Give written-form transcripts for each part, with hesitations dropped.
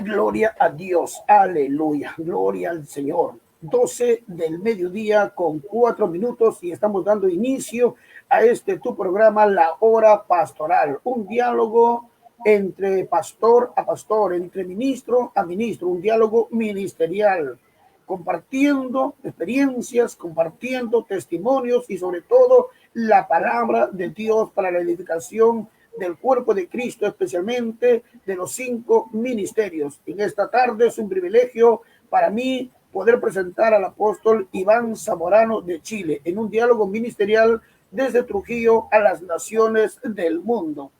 Gloria a Dios, aleluya, gloria al Señor. 12 del mediodía con 4 minutos y estamos dando inicio a tu programa, La Hora Pastoral, un diálogo entre pastor a pastor, entre ministro a ministro, un diálogo ministerial, compartiendo experiencias, compartiendo testimonios y sobre todo la palabra de Dios para la edificación del cuerpo de Cristo, especialmente de los 5 ministerios. En esta tarde es un privilegio para mí poder presentar al apóstol Iván Zamorano de Chile en un diálogo ministerial desde Trujillo a las naciones del mundo.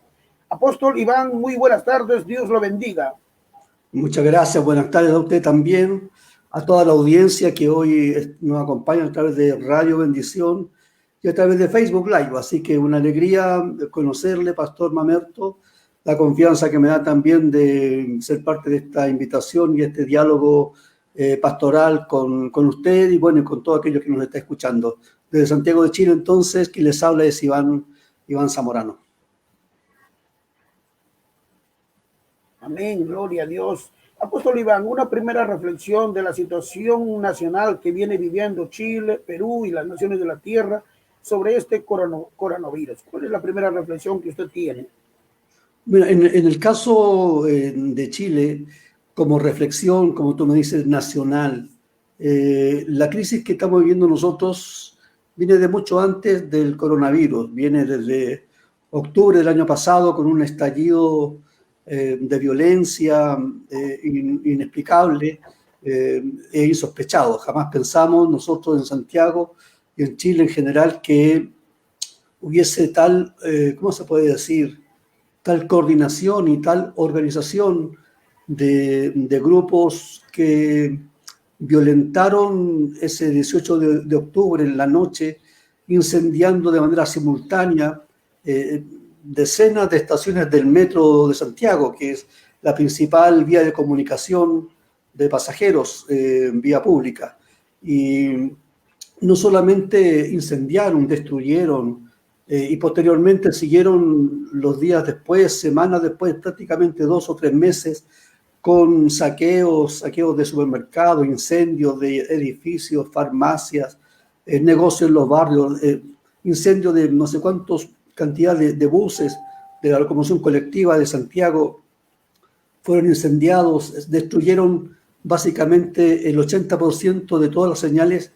Apóstol Iván, muy buenas tardes, Dios lo bendiga. Muchas gracias, buenas tardes a usted también, a toda la audiencia que hoy nos acompaña a través de Radio Bendición y a través de Facebook Live. Así que una alegría conocerle, Pastor Mamerto, la confianza que me da también de ser parte de esta invitación y este diálogo pastoral con usted y bueno, con todos aquellos que nos está escuchando. Desde Santiago de Chile, entonces, quien les habla es Iván Zamorano. Amén, gloria a Dios. Apóstol Iván, una primera reflexión de la situación nacional que viene viviendo Chile, Perú y las naciones de la tierra sobre este coronavirus. ¿Cuál es la primera reflexión que usted tiene? Mira, en el caso de Chile, como reflexión, como tú me dices, nacional, la crisis que estamos viviendo nosotros viene de mucho antes del coronavirus, viene desde octubre del año pasado con un estallido de violencia inexplicable e insospechado. Jamás pensamos nosotros en Santiago y en Chile en general que hubiese tal, ¿cómo se puede decir?, tal coordinación y tal organización de grupos que violentaron ese 18 de octubre en la noche, incendiando de manera simultánea decenas de estaciones del metro de Santiago, que es la principal vía de comunicación de pasajeros, vía pública. Y no solamente incendiaron, destruyeron, y posteriormente siguieron los días después, semanas después, prácticamente 2 o 3 meses, con saqueos de supermercados, incendios de edificios, farmacias, negocios en los barrios, incendios de no sé cuántos cantidad de buses de la locomoción colectiva de Santiago fueron incendiados, destruyeron básicamente el 80% de todas las señales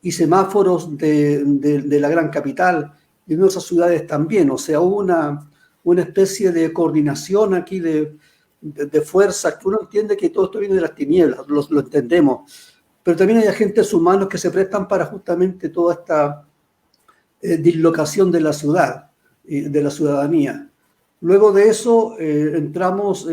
y semáforos de la gran capital y en otras ciudades también. O sea, hubo una especie de coordinación aquí de fuerzas, que uno entiende que todo esto viene de las tinieblas, lo entendemos, pero también hay agentes humanos que se prestan para justamente toda esta dislocación de la ciudad, de la ciudadanía. Luego de eso terminamos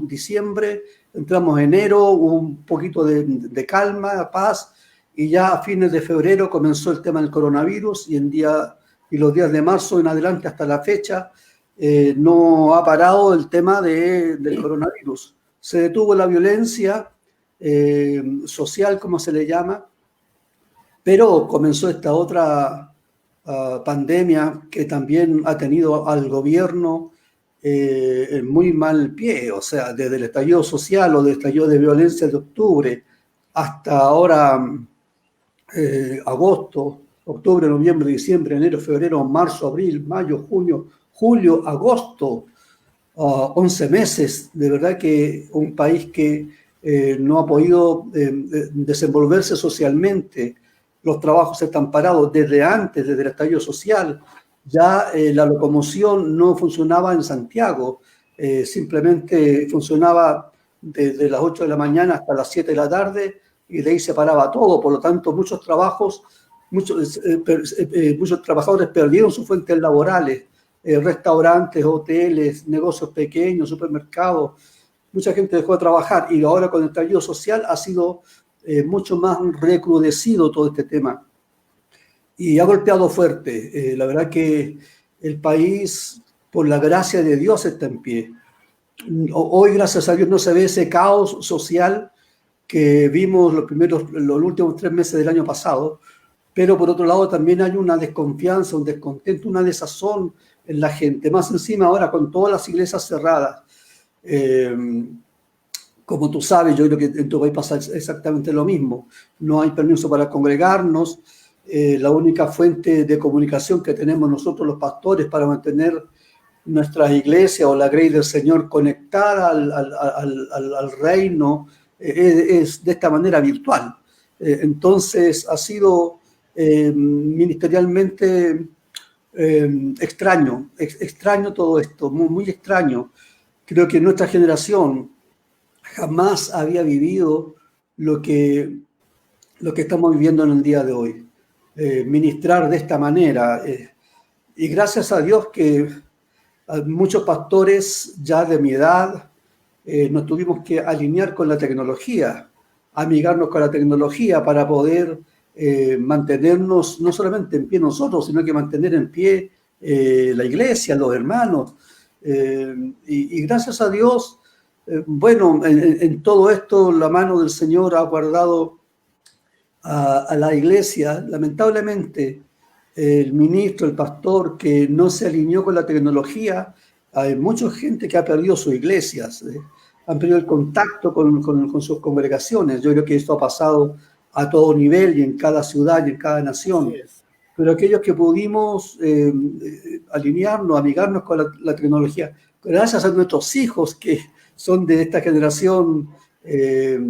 diciembre, entramos enero, hubo un poquito de calma, paz, y ya a fines de febrero comenzó el tema del coronavirus y los días de marzo en adelante hasta la fecha no ha parado el tema del coronavirus. Se detuvo la violencia social, como se le llama, pero comenzó esta otra pandemia que también ha tenido al gobierno en muy mal pie, o sea, desde el estallido social o del estallido de violencia de octubre hasta ahora agosto, octubre, noviembre, diciembre, enero, febrero, marzo, abril, mayo, junio, julio, agosto, 11 meses, de verdad que un país que no ha podido desenvolverse socialmente. Los trabajos están parados desde antes, desde el estallido social. Ya la locomoción no funcionaba en Santiago, simplemente funcionaba desde las 8 de la mañana hasta las 7 de la tarde y de ahí se paraba todo. Por lo tanto, muchos trabajadores perdieron sus fuentes laborales, restaurantes, hoteles, negocios pequeños, supermercados. Mucha gente dejó de trabajar y ahora con el estallido social ha sido mucho más recrudecido todo este tema y ha golpeado fuerte. La verdad que el país, por la gracia de Dios, está en pie. Hoy, gracias a Dios, no se ve ese caos social que vimos los últimos 3 meses del año pasado, pero por otro lado también hay una desconfianza, un descontento, una desazón en la gente. Más encima ahora con todas las iglesias cerradas, Como tú sabes, yo creo que en tu país pasa exactamente lo mismo. No hay permiso para congregarnos. La única fuente de comunicación que tenemos nosotros los pastores para mantener nuestras iglesias o la grey del Señor conectada al reino es de esta manera virtual. Entonces ha sido ministerialmente extraño todo esto, muy, muy extraño. Creo que nuestra generación jamás había vivido lo que estamos viviendo en el día de hoy. Ministrar de esta manera. Y gracias a Dios que muchos pastores ya de mi edad nos tuvimos que alinear con la tecnología, amigarnos con la tecnología para poder mantenernos no solamente en pie nosotros, sino que mantener en pie la iglesia, los hermanos. Y gracias a Dios, bueno, en todo esto la mano del Señor ha guardado a la iglesia. Lamentablemente, el ministro, el pastor que no se alineó con la tecnología, hay mucha gente que ha perdido sus iglesias, han perdido el contacto con sus congregaciones. Yo creo que esto ha pasado a todo nivel y en cada ciudad y en cada nación. Pero aquellos que pudimos alinearnos, amigarnos con la tecnología, gracias a nuestros hijos que son de esta generación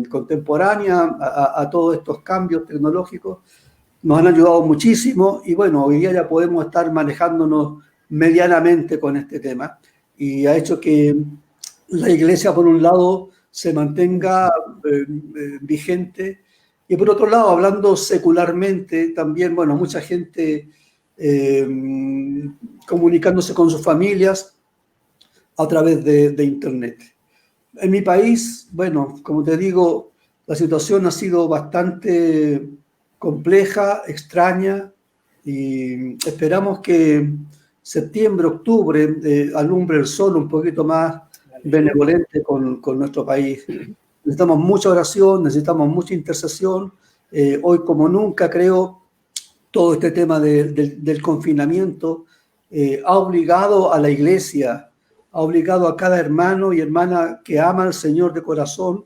contemporánea a todos estos cambios tecnológicos, nos han ayudado muchísimo y bueno, hoy día ya podemos estar manejándonos medianamente con este tema y ha hecho que la iglesia, por un lado, se mantenga vigente y por otro lado, hablando secularmente, también, bueno, mucha gente comunicándose con sus familias a través de Internet. En mi país, bueno, como te digo, la situación ha sido bastante compleja, extraña, y esperamos que septiembre, octubre alumbre el sol un poquito más benevolente con nuestro país. Necesitamos mucha oración, necesitamos mucha intercesión. Hoy como nunca, creo, todo este tema del confinamiento ha obligado a la iglesia, ha obligado a cada hermano y hermana que ama al Señor de corazón,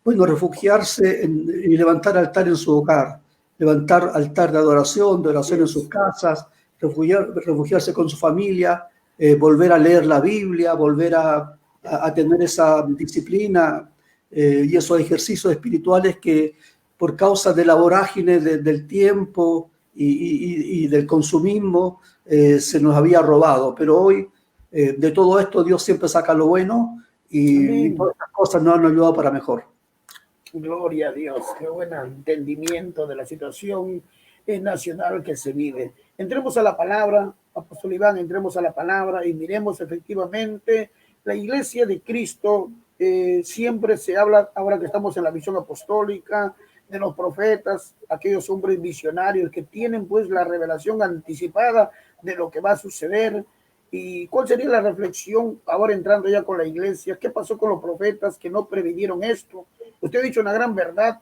bueno, refugiarse y levantar altar en su hogar, levantar altar de oración en sus casas, refugiarse con su familia, volver a leer la Biblia, volver a tener esa disciplina y esos ejercicios espirituales que por causa de la vorágine del tiempo y del consumismo se nos había robado. Pero hoy de todo esto Dios siempre saca lo bueno y todas estas cosas nos han ayudado para mejor. Gloria a Dios, qué buen entendimiento de la situación nacional que se vive. Entremos a la palabra, Apóstol Iván, entremos a la palabra y miremos efectivamente la iglesia de Cristo. Siempre se habla, ahora que estamos en la visión apostólica, de los profetas, aquellos hombres visionarios que tienen pues la revelación anticipada de lo que va a suceder. ¿Y cuál sería la reflexión ahora entrando ya con la iglesia? ¿Qué pasó con los profetas que no previnieron esto? Usted ha dicho una gran verdad.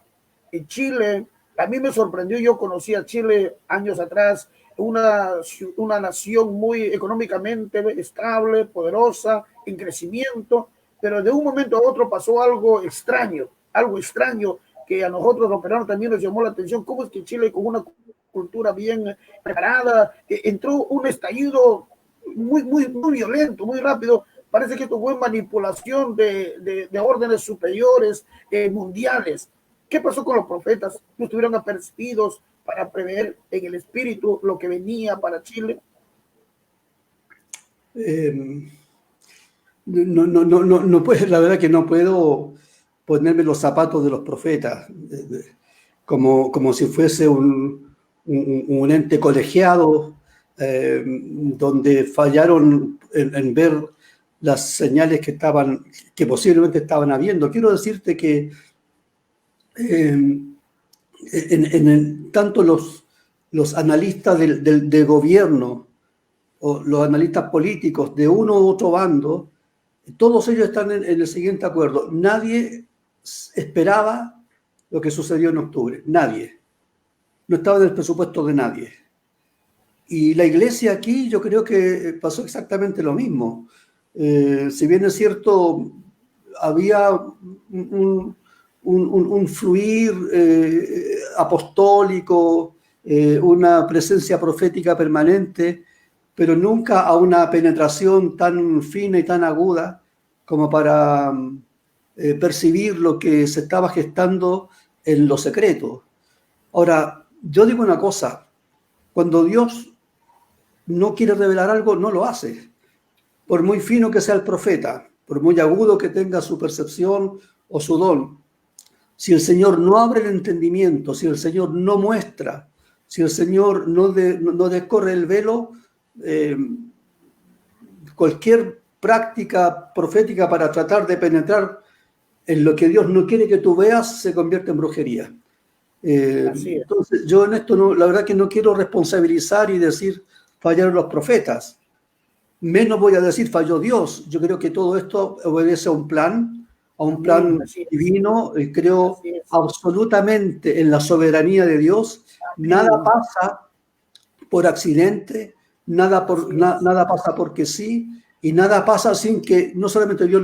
En Chile, a mí me sorprendió, yo conocí a Chile años atrás, una nación muy económicamente estable, poderosa, en crecimiento, pero de un momento a otro pasó algo extraño que a nosotros los peruanos también nos llamó la atención. ¿Cómo es que Chile, con una cultura bien preparada, entró un estallido muy violento, muy rápido? Parece que esto fue manipulación de órdenes superiores mundiales. ¿Qué pasó con los profetas? ¿No estuvieron apercibidos para prever en el espíritu lo que venía para Chile? No puedo, la verdad que no puedo ponerme los zapatos de los profetas, como si fuese un ente colegiado, donde fallaron en ver las señales que posiblemente estaban habiendo. Quiero decirte que tanto los analistas del gobierno o los analistas políticos de uno u otro bando, todos ellos están en el siguiente acuerdo. Nadie esperaba lo que sucedió en octubre. Nadie. No estaba en el presupuesto de nadie. Y la iglesia aquí yo creo que pasó exactamente lo mismo. Si bien es cierto, había un fluir apostólico, una presencia profética permanente, pero nunca a una penetración tan fina y tan aguda como para percibir lo que se estaba gestando en lo secreto. Ahora, yo digo una cosa, cuando Dios no quiere revelar algo, no lo hace. Por muy fino que sea el profeta, por muy agudo que tenga su percepción o su don, si el Señor no abre el entendimiento, si el Señor no muestra, si el Señor no descorre el velo, cualquier práctica profética para tratar de penetrar en lo que Dios no quiere que tú veas se convierte en brujería. Entonces, yo en esto la verdad que no quiero responsabilizar y decir fallaron los profetas. Menos voy a decir falló Dios. Yo creo que todo esto obedece a un plan divino. Creo absolutamente en la soberanía de Dios. Nada pasa por accidente, nada pasa porque sí, y nada pasa sin que no solamente Dios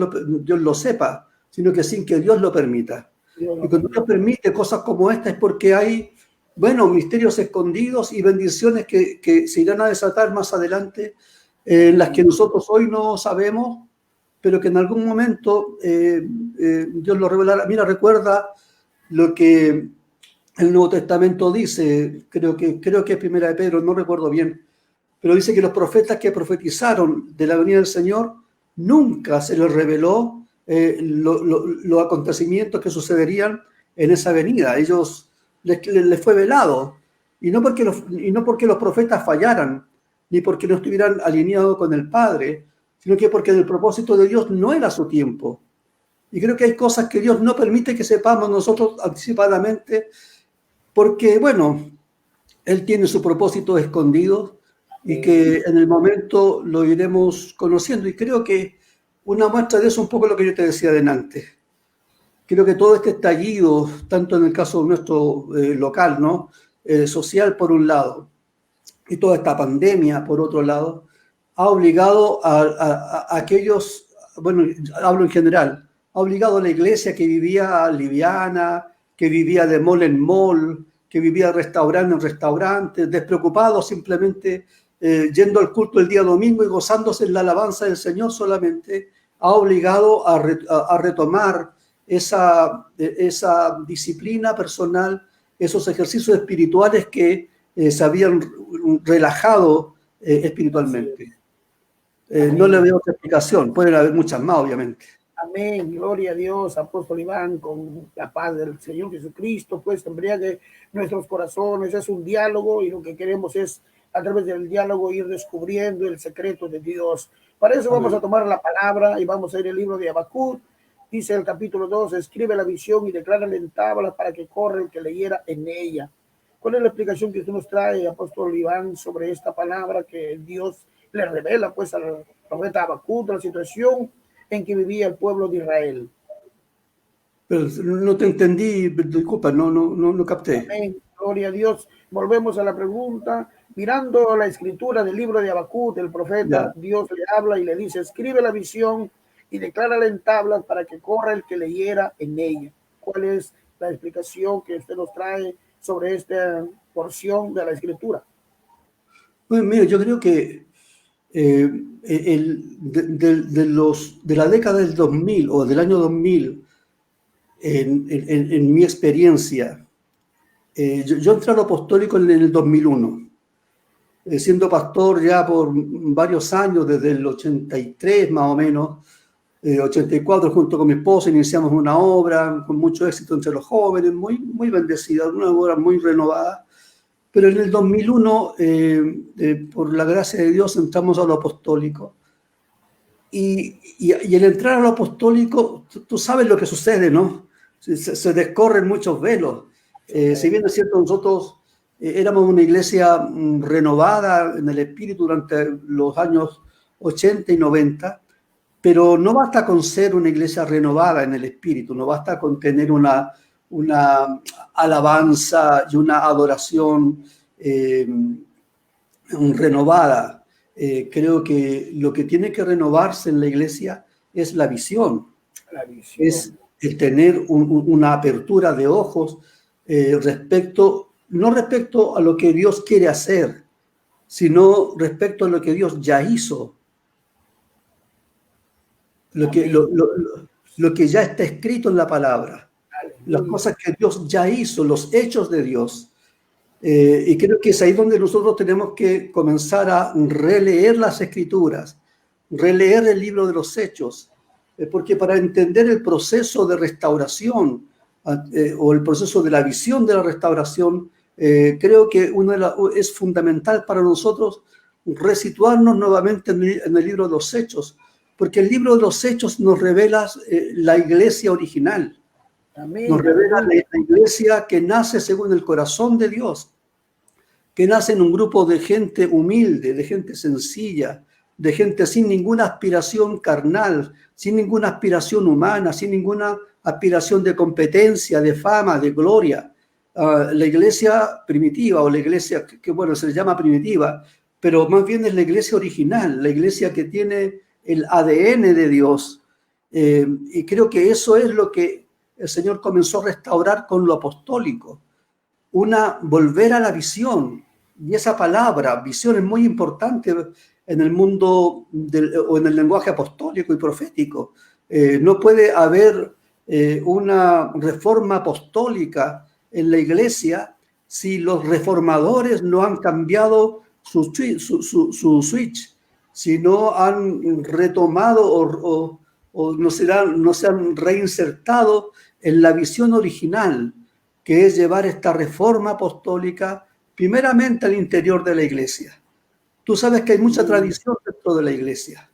lo sepa, sino que sin que Dios lo permita. Y cuando Dios permite cosas como esta es porque hay, misterios escondidos y bendiciones que se irán a desatar más adelante, las que nosotros hoy no sabemos, pero que en algún momento Dios lo revelará. Mira, recuerda lo que el Nuevo Testamento dice, creo que es Primera de Pedro, no recuerdo bien, pero dice que los profetas que profetizaron de la venida del Señor nunca se les reveló los acontecimientos que sucederían en esa venida. Ellos les fue velado, y no porque los profetas fallaran, ni porque no estuvieran alineados con el Padre, sino que porque el propósito de Dios no era su tiempo. Y creo que hay cosas que Dios no permite que sepamos nosotros anticipadamente, porque, Él tiene su propósito escondido y que en el momento lo iremos conociendo. Y creo que una muestra de eso es un poco lo que yo te decía delante. Creo que todo este estallido, tanto en el caso nuestro local, ¿no? Social por un lado, y toda esta pandemia por otro lado, ha obligado a aquellos, hablo en general, ha obligado a la iglesia que vivía liviana, que vivía de mall en mall, que vivía de restaurante en restaurante, despreocupado simplemente yendo al culto el día domingo y gozándose en la alabanza del Señor solamente, ha obligado a retomar esa disciplina personal, esos ejercicios espirituales que se habían relajado espiritualmente. No le veo otra explicación, pueden haber muchas más, obviamente. Amén, gloria a Dios, apóstol Iván, con la paz del Señor Jesucristo, pues embriague nuestros corazones. Es un diálogo y lo que queremos es a través del diálogo ir descubriendo el secreto de Dios. Para eso vamos a tomar la palabra y vamos a ir al libro de Habacuc. Dice el capítulo 2, escribe la visión y declárala en tablas para que corra el que leyera en ella. ¿Cuál es la explicación que usted nos trae, apóstol Iván, sobre esta palabra que Dios le revela pues al profeta Habacuc, la situación en que vivía el pueblo de Israel? Pero no te entendí, disculpa, no capté. Amén, gloria a Dios. Volvemos a la pregunta. Mirando la escritura del libro de Habacuc, el profeta, Dios le habla y le dice, escribe la visión y declárala en tablas para que corra el que leyera en ella. ¿Cuál es la explicación que usted nos trae sobre esta porción de la escritura? Bueno, mira, yo creo que de la década del 2000 o del año 2000, en mi experiencia, yo entré al apostólico en el 2001, siendo pastor ya por varios años, desde el 83 más o menos, 84, junto con mi esposa iniciamos una obra con mucho éxito entre los jóvenes, muy, muy bendecida, una obra muy renovada. Pero en el 2001, por la gracia de Dios, entramos a lo apostólico. Y el entrar a lo apostólico, tú sabes lo que sucede, ¿no? Se descorren muchos velos. Si bien es cierto, nosotros éramos una iglesia renovada en el espíritu durante los años 80 y 90, pero no basta con ser una iglesia renovada en el espíritu, no basta con tener una alabanza y una adoración renovada. Creo que lo que tiene que renovarse en la iglesia es la visión. La visión. Es el tener una apertura de ojos no respecto a lo que Dios quiere hacer, sino respecto a lo que Dios ya hizo, lo que ya está escrito en la palabra, las Aleluya. cosas que Dios ya hizo, los hechos de Dios. Y creo que es ahí donde nosotros tenemos que comenzar a releer las Escrituras, releer el libro de los Hechos, porque para entender el proceso de restauración o el proceso de la visión de la restauración, creo que es fundamental para nosotros resituarnos nuevamente en el libro de los Hechos, porque el libro de los Hechos nos revela la iglesia original. Amén. Nos revela la iglesia que nace según el corazón de Dios, que nace en un grupo de gente humilde, de gente sencilla, de gente sin ninguna aspiración carnal, sin ninguna aspiración humana, sin ninguna aspiración de competencia, de fama, de gloria. La iglesia primitiva, o la iglesia que bueno, se le llama primitiva, pero más bien es la iglesia original, la iglesia que tiene el ADN de Dios. Y creo que eso es lo que el Señor comenzó a restaurar con lo apostólico. Volver a la visión. Y esa palabra, visión, es muy importante en el mundo o en el lenguaje apostólico y profético. No puede haber una reforma apostólica en la iglesia si los reformadores no han cambiado su switch, si no han retomado o no se han reinsertado en la visión original, que es llevar esta reforma apostólica primeramente al interior de la iglesia. Tú sabes que hay mucha tradición dentro de la iglesia.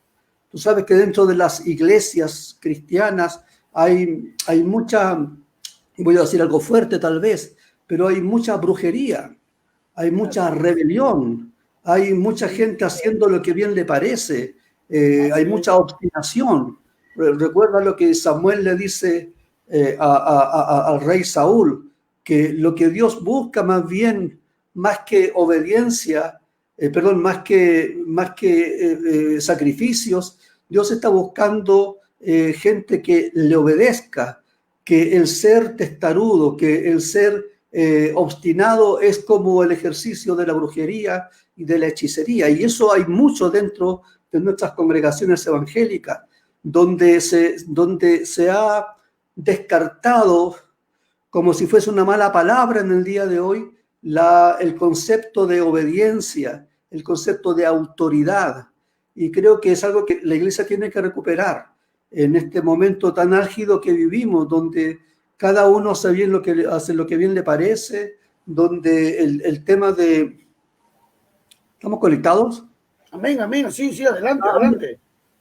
Tú sabes que dentro de las iglesias cristianas hay mucha, voy a decir algo fuerte tal vez, pero hay mucha brujería, hay mucha rebelión, hay mucha gente haciendo lo que bien le parece, hay mucha obstinación. Recuerda lo que Samuel le dice al rey Saúl, que lo que Dios busca más bien, más que obediencia, más que sacrificios, Dios está buscando gente que le obedezca, que el ser testarudo, que el ser obstinado es como el ejercicio de la brujería y de la hechicería. Y eso hay mucho dentro de nuestras congregaciones evangélicas, donde se ha descartado, como si fuese una mala palabra en el día de hoy, el concepto de obediencia, el concepto de autoridad. Y creo que es algo que la iglesia tiene que recuperar en este momento tan álgido que vivimos, donde cada uno hace lo que bien le parece, donde el tema de... ¿Estamos conectados? Amén, amén. Sí, sí, adelante, adelante.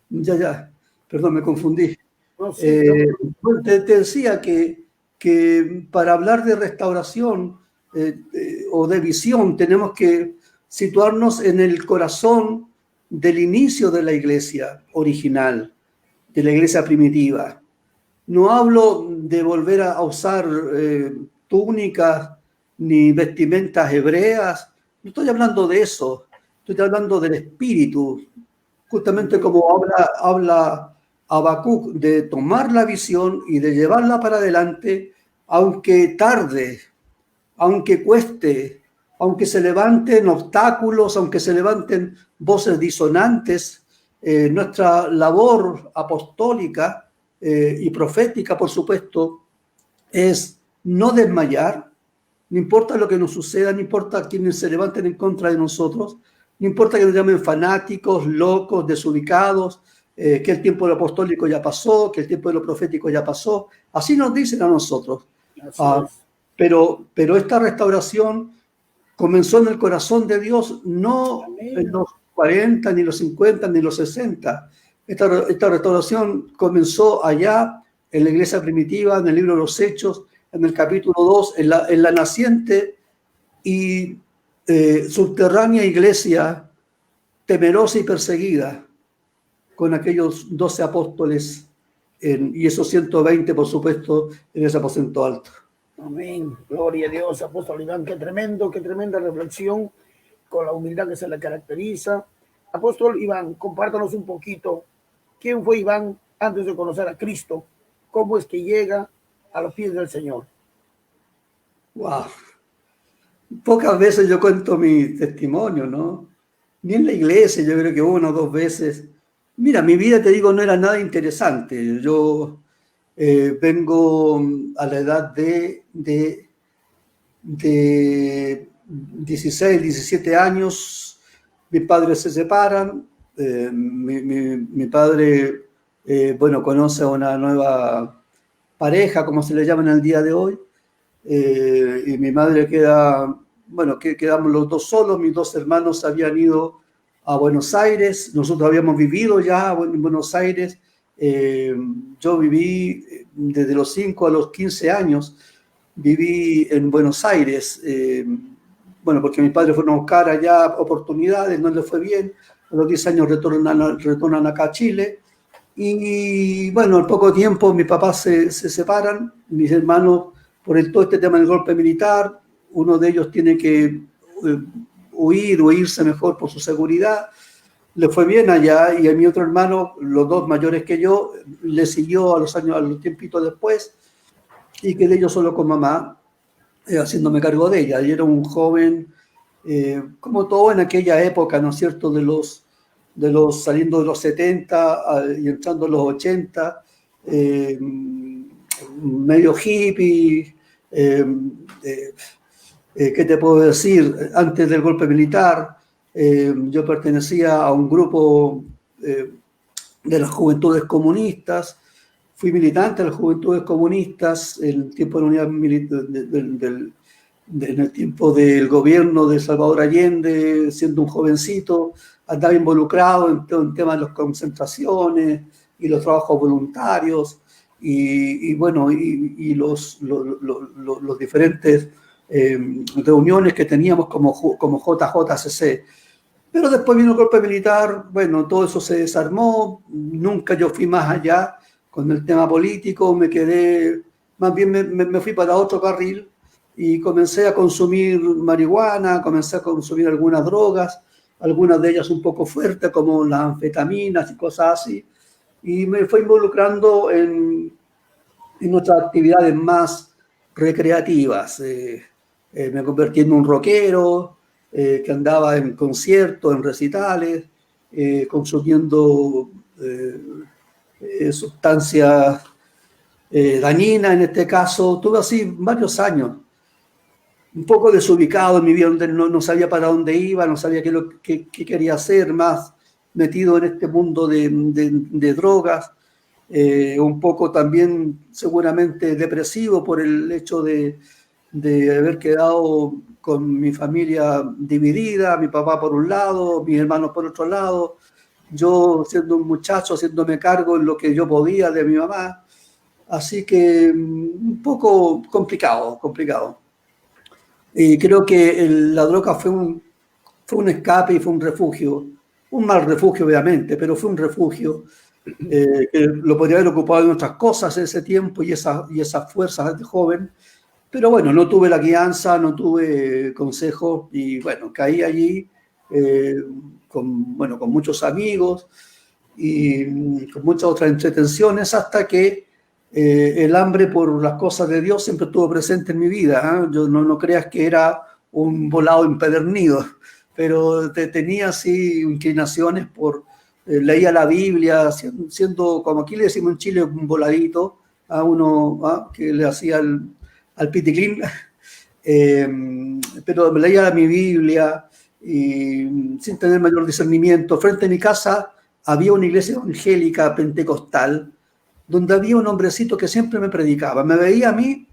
Ya. Perdón, me confundí. No, sí, te decía que para hablar de restauración o de visión tenemos que situarnos en el corazón del inicio de la iglesia original, de la iglesia primitiva. No hablo de volver a usar túnicas ni vestimentas hebreas, no estoy hablando de eso, estoy hablando del espíritu, justamente como habla Habacuc, de tomar la visión y de llevarla para adelante, aunque tarde, aunque cueste, aunque se levanten obstáculos, aunque se levanten voces disonantes. Nuestra labor apostólica y profética, por supuesto, es no desmayar, no importa lo que nos suceda, no importa quienes se levanten en contra de nosotros, no importa que nos llamen fanáticos, locos, desubicados, que el tiempo de lo apostólico ya pasó, que el tiempo de lo profético ya pasó. Así nos dicen a nosotros. Pero esta restauración comenzó en el corazón de Dios, no en los 40, ni los 50, ni los 60. Esta restauración comenzó allá en la iglesia primitiva, en el libro de los Hechos, en el capítulo 2, en la naciente y subterránea iglesia temerosa y perseguida, con aquellos 12 apóstoles y esos 120, por supuesto, en ese aposento alto. Amén. Gloria a Dios, apóstol Iván. Qué tremenda reflexión con la humildad que se le caracteriza. Apóstol Iván, compártanos un poquito. ¿Quién fue Iván antes de conocer a Cristo? cómo es que llega a los pies del Señor. Wow. Pocas veces yo cuento mi testimonio, ¿no? Ni en la iglesia, yo creo que una o dos veces. Mira, mi vida, te digo, no era nada interesante. Yo vengo a la edad de 16, 17 años, mis padres se separan, mi padre, bueno, conoce a una nueva pareja, como se le llama en el día de hoy, y mi madre queda, bueno, quedamos los dos solos, mis dos hermanos habían ido a Buenos Aires, nosotros habíamos vivido ya en Buenos Aires, yo viví desde los 5 a los 15 años, viví en Buenos Aires, bueno, porque mis padres fueron a buscar allá oportunidades, no les fue bien, a los 10 años retornan acá a Chile, y bueno, al poco tiempo mis papás se separan, mis hermanos, por todo este tema del golpe militar, uno de ellos tiene que huir o irse mejor por su seguridad, le fue bien allá, y a mi otro hermano, los dos mayores que yo, le siguió a los tiempitos después, y quedé yo solo con mamá, haciéndome cargo de ella. Yo era un joven, como todo en aquella época, ¿no es cierto?, saliendo de los 70 y entrando en los 80, medio hippie, ¿qué te puedo decir? Antes del golpe militar, yo pertenecía a un grupo de las Juventudes Comunistas, fui militante de las Juventudes Comunistas en el tiempo de la unidad militar, en el tiempo del gobierno de Salvador Allende, siendo un jovencito, andaba involucrado en todo el tema de las concentraciones y los trabajos voluntarios y bueno, y los diferentes reuniones que teníamos como JJCC. Pero después vino el golpe militar, bueno, todo eso se desarmó, nunca yo fui más allá con el tema político, me quedé, más bien me fui para otro carril y comencé a consumir marihuana, comencé a consumir algunas drogas, algunas de ellas un poco fuertes como las anfetaminas y cosas así, y me fui involucrando en otras actividades más recreativas. Me convertí en un rockero que andaba en conciertos, en recitales, consumiendo sustancias dañinas en este caso. Tuve así varios años, un poco desubicado en mi vida, donde no sabía para dónde iba, no sabía qué quería hacer, más metido en este mundo de drogas, un poco también seguramente depresivo por el hecho de haber quedado con mi familia dividida, mi papá por un lado, mis hermanos por otro lado, yo siendo un muchacho, haciéndome cargo en lo que yo podía de mi mamá, así que un poco complicado. Y creo que la droga fue un escape y fue un refugio, un mal refugio obviamente, pero fue un refugio que lo podría haber ocupado en otras cosas en ese tiempo y esas fuerzas de joven, pero bueno, no tuve la guianza, no tuve consejo y bueno, caí allí con muchos amigos y con muchas otras entretenciones hasta que el hambre por las cosas de Dios siempre estuvo presente en mi vida. Yo no creas que era un volado empedernido, pero tenía así inclinaciones leía la Biblia, siendo, como aquí le decimos en Chile, un voladito, a uno que le hacía al piticlín, pero leía mi Biblia y sin tener mayor discernimiento. Frente a mi casa había una iglesia evangélica pentecostal donde había un hombrecito que siempre me predicaba. Me veía a mí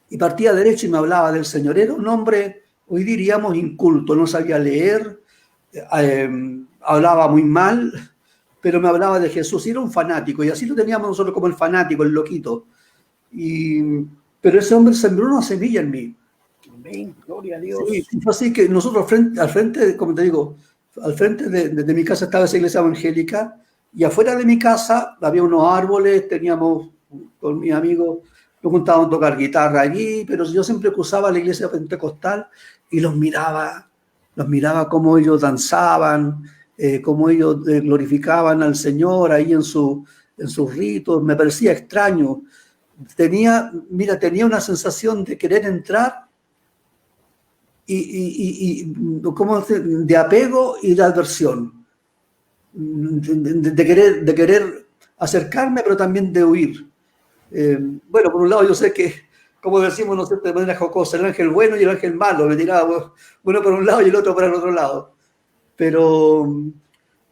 y partía derecho y me hablaba del Señor. Era un hombre, hoy diríamos, inculto, no sabía leer, hablaba muy mal, pero me hablaba de Jesús. Y era un fanático, y así lo teníamos nosotros como el fanático, el loquito. Pero ese hombre sembró una semilla en mí. Amén, gloria a Dios. Sí, fue así que nosotros al frente, como te digo, al frente de mi casa estaba esa iglesia evangélica, y afuera de mi casa había unos árboles, teníamos con mis amigos, nos juntábamos a tocar guitarra allí, pero yo siempre cruzaba la iglesia pentecostal y los miraba cómo ellos danzaban, cómo ellos glorificaban al Señor ahí en su en sus ritos, me parecía extraño. Tenía una sensación de querer entrar ¿cómo decir? De apego y de adversión, de querer acercarme, pero también de huir. Bueno, por un lado yo sé que, como decimos nosotros de manera jocosa, el ángel bueno y el ángel malo, me tiraba uno por un lado y el otro por el otro lado. Pero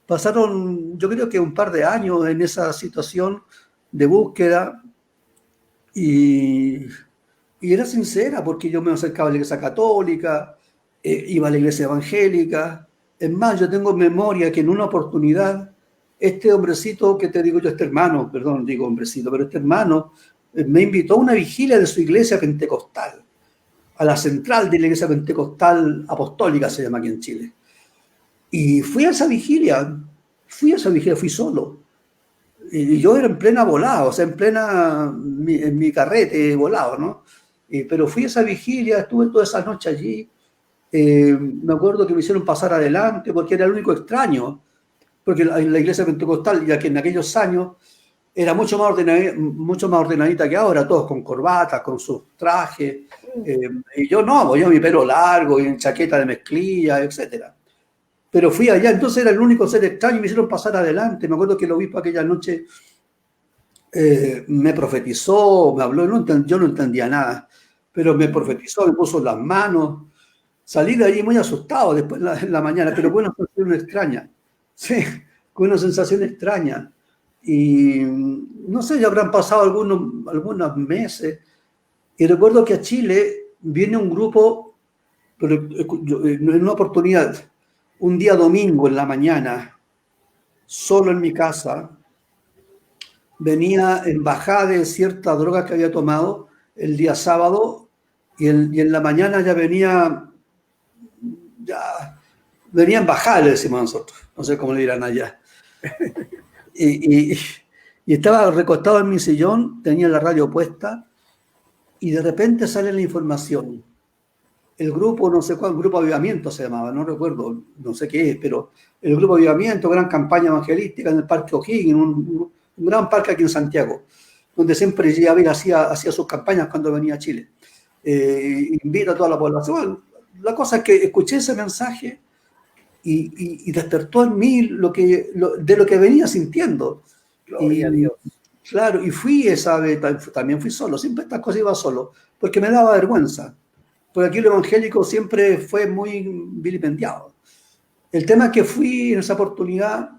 pasaron, yo creo que un par de años en esa situación de búsqueda y era sincera porque yo me acercaba a la iglesia católica, iba a la iglesia evangélica. Es más, yo tengo memoria que en una oportunidad este hombrecito que te digo yo, este hermano, perdón, digo hombrecito, pero este hermano me invitó a una vigilia de su iglesia pentecostal, a la central de la iglesia pentecostal apostólica, se llama aquí en Chile. Y fui a esa vigilia, fui solo. Y yo era en plena volada, o sea, en mi carrete volado, ¿no? Pero fui a esa vigilia, estuve toda esa noche allí. Me acuerdo que me hicieron pasar adelante porque era el único extraño, porque la iglesia pentecostal, ya que en aquellos años era mucho más ordenadita que ahora, todos con corbatas, con sus trajes. Y yo no, yo mi pelo largo y en chaqueta de mezclilla, etcétera. Pero fui allá, entonces era el único ser extraño y me hicieron pasar adelante. Me acuerdo que el obispo aquella noche me profetizó, me habló, yo no entendía nada, pero me profetizó, me puso las manos. Salí de allí muy asustado después en la mañana, pero con una sensación extraña. Sí, con una sensación extraña. Y no sé, ya habrán pasado algunos meses. Y recuerdo que a Chile viene un grupo, pero en una oportunidad, un día domingo en la mañana, solo en mi casa, venía en bajada de cierta droga que había tomado el día sábado y en la mañana ya venía en bajada, le decimos nosotros, no sé cómo le dirán allá. Y estaba recostado en mi sillón, tenía la radio puesta y de repente sale la información. El grupo, no sé cuál, Grupo Avivamiento se llamaba, no recuerdo, no sé qué es, pero el Grupo Avivamiento, gran campaña evangelística en el Parque O'Higgins, un gran parque aquí en Santiago, donde siempre hacía sus campañas cuando venía a Chile. Invita a toda la población. La cosa es que escuché ese mensaje y despertó en mí de lo que venía sintiendo. Gloria a Dios. Claro, y fui esa vez, también fui solo, siempre estas cosas iba solo, porque me daba vergüenza. Porque aquí lo evangélico siempre fue muy vilipendiado. El tema es que fui en esa oportunidad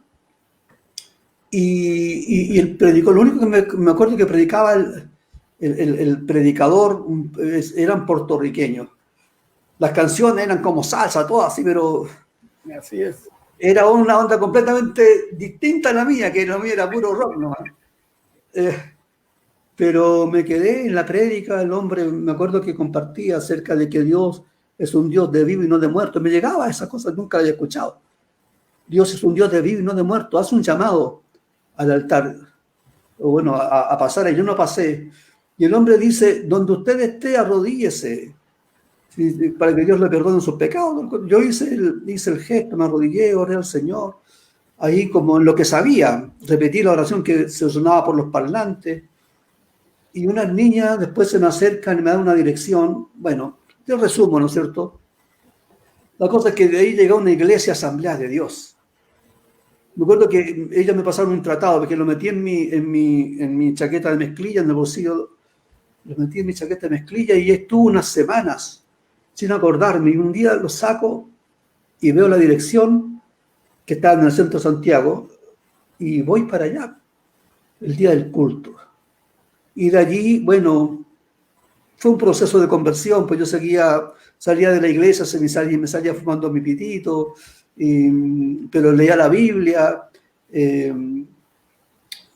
y el predicador, lo único que me acuerdo que predicaba el predicador eran puertorriqueños. Las canciones eran como salsa, todas así, pero así es. Era una onda completamente distinta a la mía, que la mía era puro rock nomás. Pero me quedé en la prédica, el hombre, me acuerdo que compartía acerca de que Dios es un Dios de vivo y no de muerto. Me llegaba a esas cosas, nunca había escuchado. Dios es un Dios de vivo y no de muerto. Hace un llamado al altar, o bueno, a pasar, y yo no pasé. Y el hombre dice, donde usted esté, arrodíllese, para que Dios le perdone sus pecados. Yo hice el gesto, me arrodillé, oré al Señor, ahí como en lo que sabía, repetí la oración que se sonaba por los parlantes, y unas niñas después se me acercan y me dan una dirección. Bueno, yo resumo, ¿no es cierto? La cosa es que de ahí llegué a una iglesia Asamblea de Dios. Me acuerdo que ellos me pasaron un tratado, porque lo metí en mi chaqueta de mezclilla, en el bolsillo, lo metí en mi chaqueta de mezclilla y estuve unas semanas sin acordarme. Y un día lo saco y veo la dirección que está en el centro de Santiago y voy para allá, el día del culto. Y de allí, bueno, fue un proceso de conversión, pues yo salía de la iglesia, me salía fumando mi pitito, pero leía la Biblia,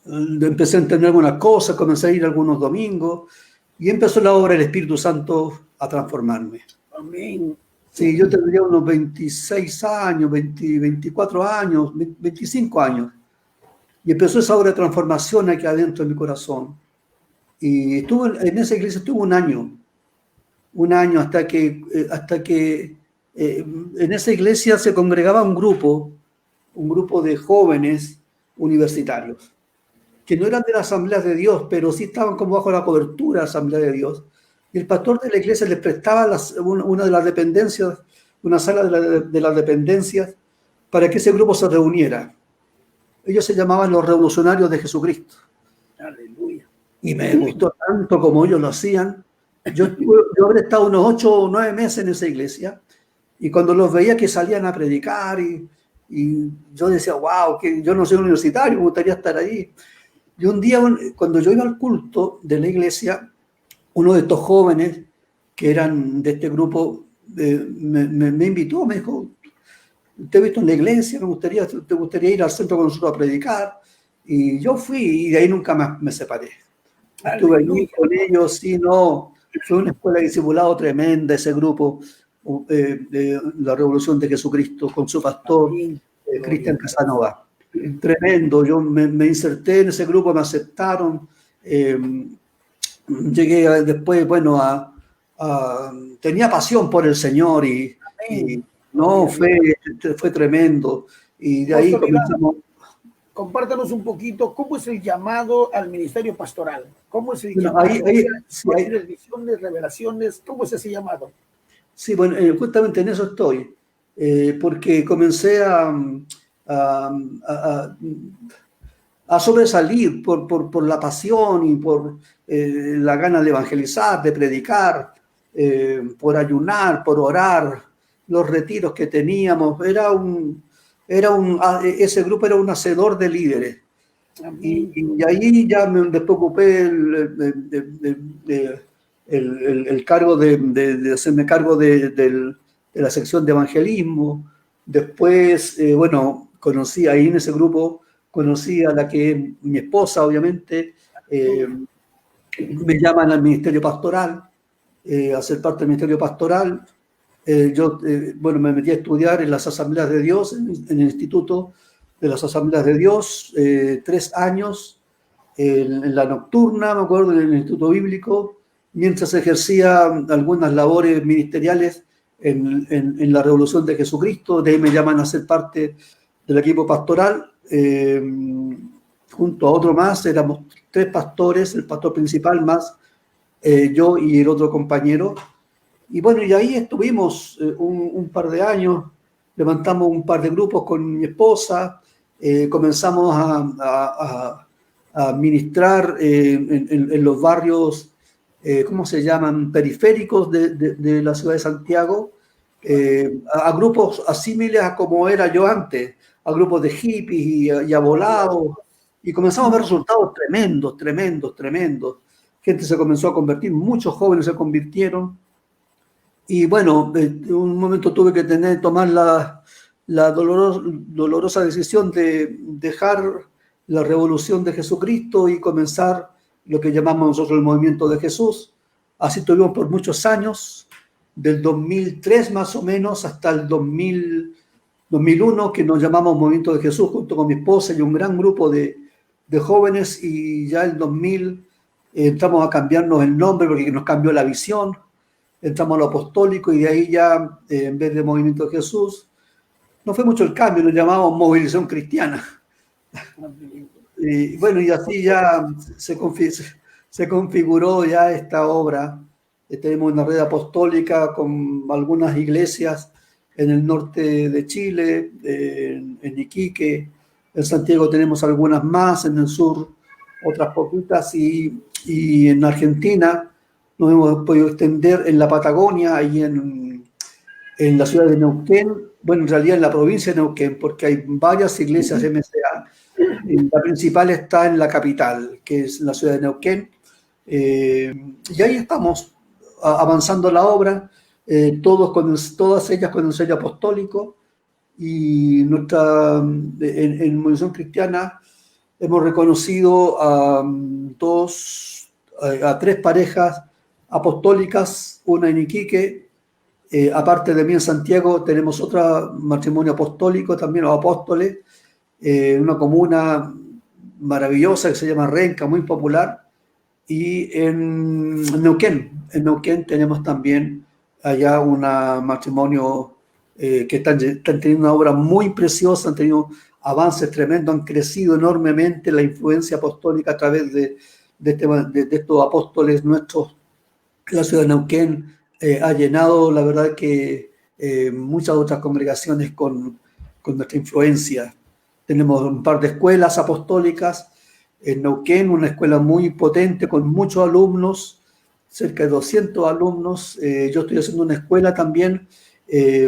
empecé a entender algunas cosas, comencé a ir algunos domingos, y empezó la obra del Espíritu Santo a transformarme. Amén. Sí, yo tendría unos 26 años, 24 años, 25 años, y empezó esa obra de transformación aquí adentro de mi corazón. Y en esa iglesia estuve un año hasta que en esa iglesia se congregaba un grupo de jóvenes universitarios que no eran de la Asamblea de Dios, pero sí estaban como bajo la cobertura de la Asamblea de Dios. Y el pastor de la iglesia les prestaba una de las dependencias, una sala de las dependencias, para que ese grupo se reuniera. Ellos se llamaban los Revolucionarios de Jesucristo. Aleluya. Y me gustó tanto como ellos lo hacían. Yo habré estado unos 8 o 9 meses en esa iglesia, y cuando los veía que salían a predicar, y yo decía, wow, que yo no soy universitario, me gustaría estar ahí. Y un día, cuando yo iba al culto de la iglesia, uno de estos jóvenes que eran de este grupo me invitó, me dijo, te he visto en la iglesia, te gustaría ir al centro con nosotros a predicar. Y yo fui, y de ahí nunca más me separé. Estuve allí con ellos, y no, fue una escuela de discipulado tremenda ese grupo, de la Revolución de Jesucristo, con su pastor, Cristian Casanova. Tremendo, yo me inserté en ese grupo, me aceptaron, llegué después, bueno, tenía pasión por el Señor, y no, fue tremendo, y de ahí comenzamos. Compártanos un poquito cómo es el llamado al ministerio pastoral, cómo es el Bueno, llamado, hay visiones, revelaciones, ¿cómo es ese llamado? Sí, bueno, justamente en eso estoy, porque comencé a sobresalir por la pasión y por la gana de evangelizar, de predicar, por ayunar, por orar, los retiros que teníamos. Ese grupo era un hacedor de líderes. Y ahí ya después ocupé el cargo de hacerme cargo de la sección de evangelismo. Después, bueno, conocí ahí en ese grupo, conocí a la que es mi esposa, obviamente. Me llaman al ministerio pastoral, a ser parte del ministerio pastoral. Bueno, me metí a estudiar en las Asambleas de Dios, en el Instituto de las Asambleas de Dios, 3 años, en la nocturna, me acuerdo, en el Instituto Bíblico, mientras ejercía algunas labores ministeriales en la Revolución de Jesucristo. De ahí me llaman a ser parte del equipo pastoral, junto a otro más. Éramos 3 pastores, el pastor principal más yo y el otro compañero. Y bueno, y ahí estuvimos un par de años, levantamos un par de grupos con mi esposa, comenzamos a ministrar en los barrios, ¿cómo se llaman?, periféricos de la ciudad de Santiago, a grupos asímiles a como era yo antes, a grupos de hippies y a volados, y comenzamos a ver resultados tremendos, tremendos, tremendos. Gente se comenzó a convertir, muchos jóvenes se convirtieron. Y bueno, en un momento tuve que tomar la dolorosa decisión de dejar la Revolución de Jesucristo y comenzar lo que llamamos nosotros el Movimiento de Jesús. Así estuvimos por muchos años, del 2003 más o menos hasta el 2001, que nos llamamos Movimiento de Jesús, junto con mi esposa y un gran grupo de jóvenes, y ya en 2000 entramos a cambiarnos el nombre porque nos cambió la visión. Entramos a lo apostólico, y de ahí ya, en vez de Movimiento de Jesús, no fue mucho el cambio, nos llamamos Movilización Cristiana. Y bueno, y así ya se configuró ya esta obra. Tenemos una red apostólica con algunas iglesias en el norte de Chile, en Iquique, en Santiago tenemos algunas más, en el sur otras poquitas, y en Argentina nos hemos podido extender en la Patagonia y en la ciudad de Neuquén, bueno, en realidad en la provincia de Neuquén, porque hay varias iglesias MCA. La principal está en la capital, que es la ciudad de Neuquén, y ahí estamos avanzando la obra, todas ellas con el sello apostólico, y en Movilización Cristiana hemos reconocido a 3 parejas apostólicas, una en Iquique, aparte de mí en Santiago tenemos otro matrimonio apostólico, también los apóstoles, una comuna maravillosa que se llama Renca, muy popular, y en Neuquén tenemos también allá un matrimonio que están teniendo una obra muy preciosa, han tenido avances tremendos, han crecido enormemente la influencia apostólica a través de estos apóstoles nuestros. La ciudad de Neuquén ha llenado, la verdad, que muchas otras congregaciones con nuestra influencia. Tenemos un par de escuelas apostólicas en Neuquén, una escuela muy potente con muchos alumnos, cerca de 200 alumnos. Yo estoy haciendo una escuela también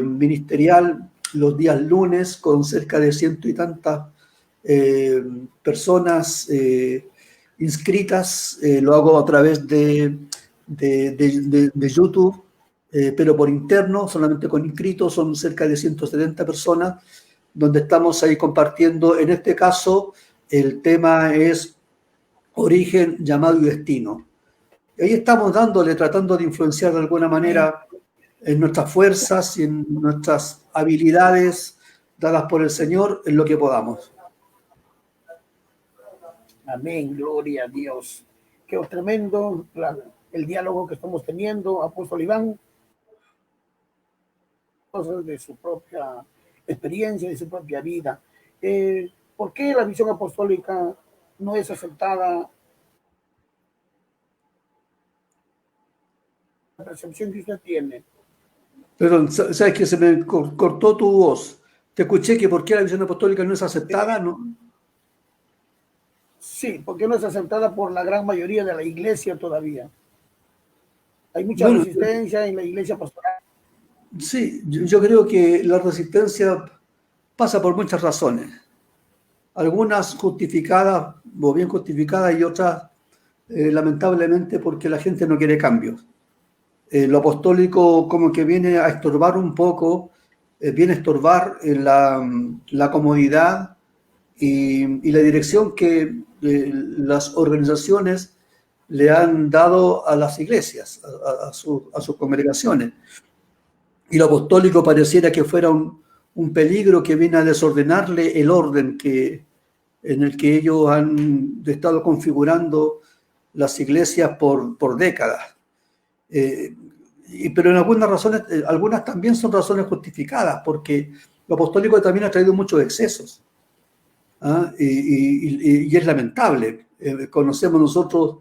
ministerial los días lunes con cerca de 100 y tantas personas inscritas. Lo hago a través de YouTube, pero por interno, solamente con inscritos, son cerca de 170 personas, donde estamos ahí compartiendo. En este caso, el tema es origen, llamado y destino. Y ahí estamos tratando de influenciar de alguna manera en nuestras fuerzas y en nuestras habilidades dadas por el Señor en lo que podamos. Amén, gloria a Dios. Qué tremendo el diálogo que estamos teniendo, apóstol Iván, cosas de su propia experiencia, de su propia vida. ¿Por qué la visión apostólica no es aceptada? La percepción que usted tiene. Perdón, sabes que se me cortó tu voz. Te escuché que por qué la visión apostólica no es aceptada, ¿no? Sí, porque no es aceptada por la gran mayoría de la iglesia todavía. Hay mucha resistencia en la iglesia pastoral. Sí, yo creo que la resistencia pasa por muchas razones. Algunas justificadas o bien justificadas y otras lamentablemente porque la gente no quiere cambios. Lo apostólico como que viene a estorbar un poco, viene a estorbar la comodidad y la dirección que las organizaciones le han dado a las iglesias, a sus congregaciones. Y lo apostólico pareciera que fuera un peligro que viene a desordenarle el orden en el que ellos han estado configurando las iglesias por décadas. Pero en algunas razones, algunas también son razones justificadas, porque lo apostólico también ha traído muchos excesos. ¿Ah? Y es lamentable. Conocemos nosotros,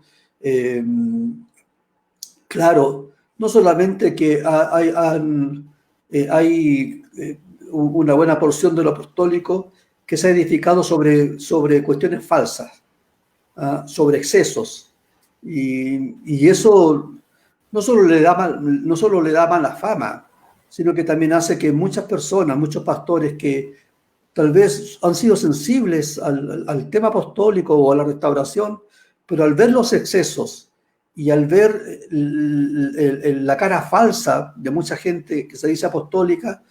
claro, no solamente que hay una buena porción de lo apostólico que se ha edificado sobre cuestiones falsas, sobre excesos. Y eso no solo le da mala fama, sino que también hace que muchas personas, muchos pastores que tal vez han sido sensibles al tema apostólico o a la restauración, pero al ver los excesos y al ver la cara falsa de mucha gente que se dice apostólica,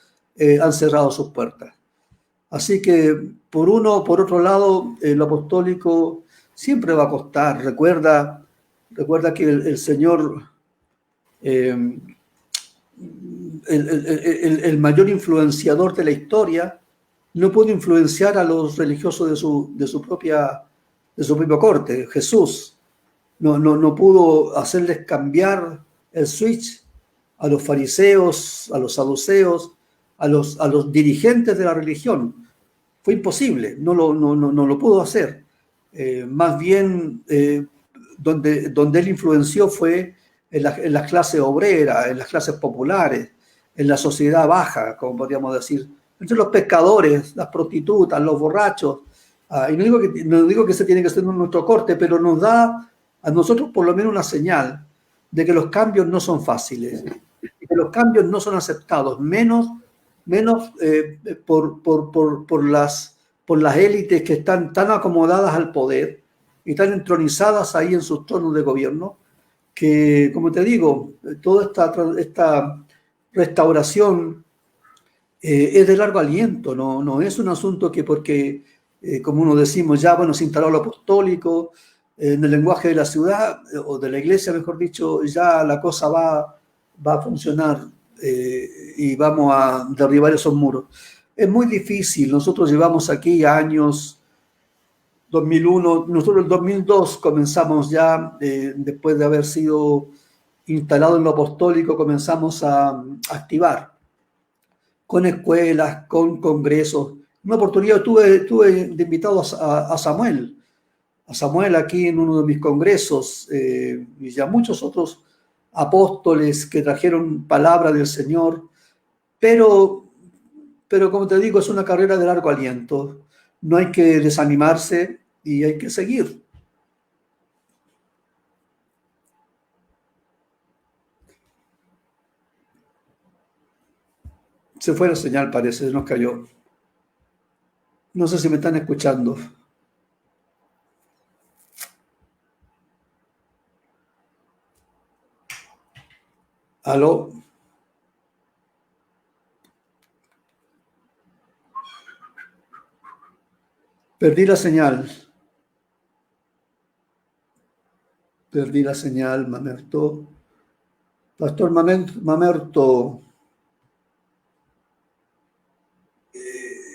han cerrado sus puertas. Así que, por otro lado, lo apostólico siempre va a costar. Recuerda que el Señor, el mayor influenciador de la historia, no pudo influenciar a los religiosos de su propio corte. Jesús no pudo hacerles cambiar el switch a los fariseos, a los saduceos, a los dirigentes de la religión. Fue imposible, no lo pudo hacer. Más bien, donde él influenció fue en las clases obreras, en las clases populares, en la sociedad baja, como podríamos decir, entre los pescadores, las prostitutas, los borrachos. Y no digo que se tiene que hacer en nuestro corte, pero nos da a nosotros por lo menos una señal de que los cambios no son fáciles, que los cambios no son aceptados, menos por las élites que están tan acomodadas al poder y tan entronizadas ahí en sus tronos de gobierno, que, como te digo, toda esta restauración es de largo aliento, no es un asunto que porque, como uno decimos, ya bueno, se instaló lo apostólico, en el lenguaje de la ciudad, o de la iglesia, mejor dicho, ya la cosa va a funcionar y vamos a derribar esos muros. Es muy difícil. Nosotros llevamos aquí años, 2001, nosotros en 2002 comenzamos ya, después de haber sido instalado en lo apostólico, comenzamos a activar con escuelas, con congresos, Una oportunidad tuve de invitado a Samuel aquí en uno de mis congresos, y ya muchos otros apóstoles que trajeron palabra del Señor, pero, pero como te digo, es una carrera de largo aliento. No hay que desanimarse y hay que seguir. Se fue la señal, parece, se nos cayó. No sé si me están escuchando. ¿Aló? Perdí la señal. Perdí la señal, Mamerto. Pastor Mamerto.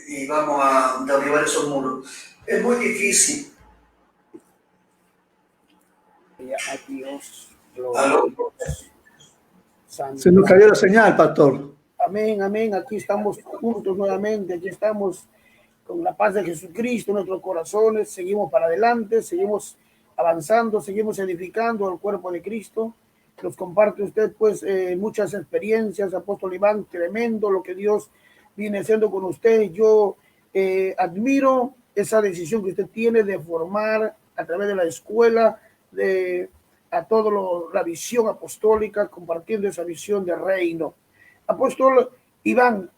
Y vamos a derribar esos muros. Es muy difícil. Adiós. ¿Aló? Se nos cayó la señal, pastor. Amén, amén. Aquí estamos juntos nuevamente. Aquí estamos con la paz de Jesucristo en nuestros corazones. Seguimos para adelante, seguimos avanzando, seguimos edificando el cuerpo de Cristo. Nos comparte usted, pues, muchas experiencias, apóstol Iván, tremendo lo que Dios viene haciendo con usted. Yo admiro esa decisión que usted tiene de formar a través de la escuela, a todo la visión apostólica, compartiendo esa visión de reino. Apóstol Iván,